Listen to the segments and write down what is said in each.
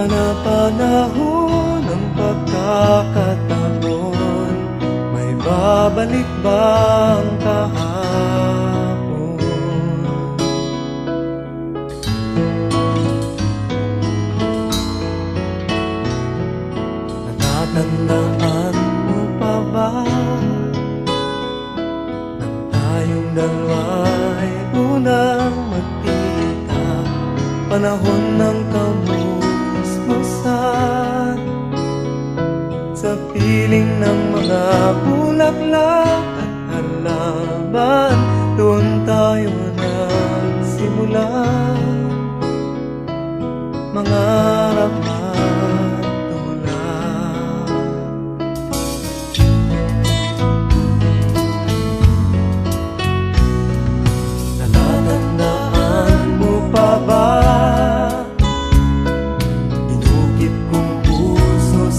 Panapanahon ng pagkakataon, may babalik bang kahapon? Natatandaan mo pa ba nang tayong dalawa'y unang magkita? Panahon ng kamusmusan, sa piling ng mga bulaklak at halaman, doon tayo nagsimula mangarap at tulad. Natatandaan mo pa ba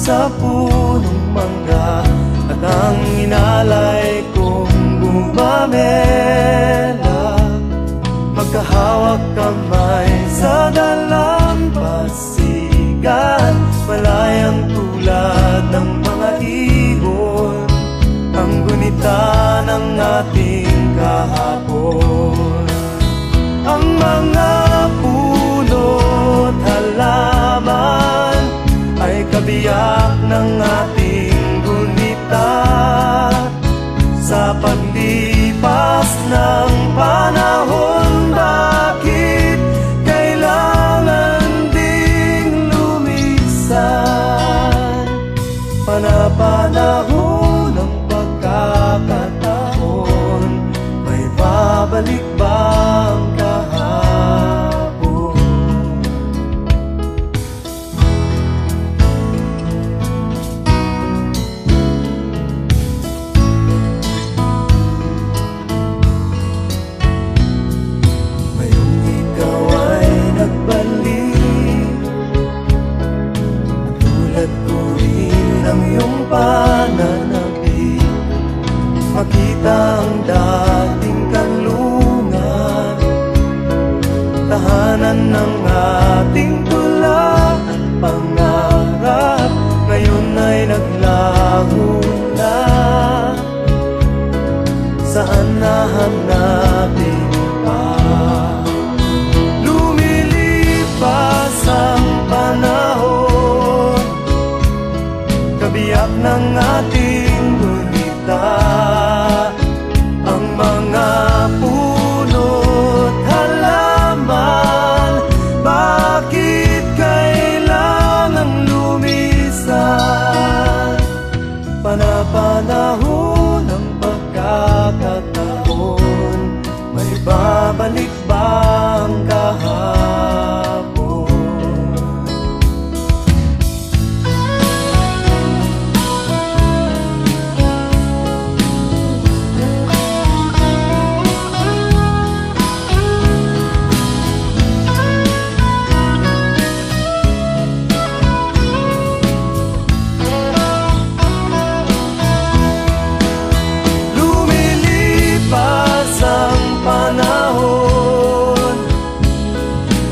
sa punong mangga at ang inalay kong gumamela, magkahawak kamay sa dalampasigan, malayang tulad ng mga ibon, ang gunita ng ating kahapon. Ang mga puno't halaman ay kabiyak ng ating gunita, sa paglipas ng panahon. Bakit kailangan ding lumisan? Panapanahon ng pagkakataon, may babalik bang kahapon? Pananabik, makita ang dating kanlungan, tahanan ng ating tula at pangarap, ngayon ay naglaho na. Saan nahanapin pa? Lumilipas ang panahon, kabiyak ng ating gunita, ang mga puno't halaman. Bakit kailangang lumisan? Panapanahon ng pagkakataon, may babalik bang kahapon?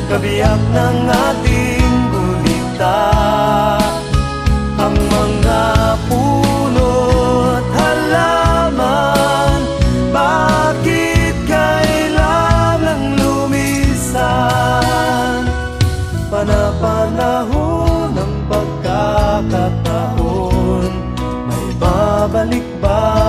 Kabiyak ng ating gunita, ang mga puno't halaman. Bakit kailangang lumisan? Panapanahon ng pagkakataon, may babalik ba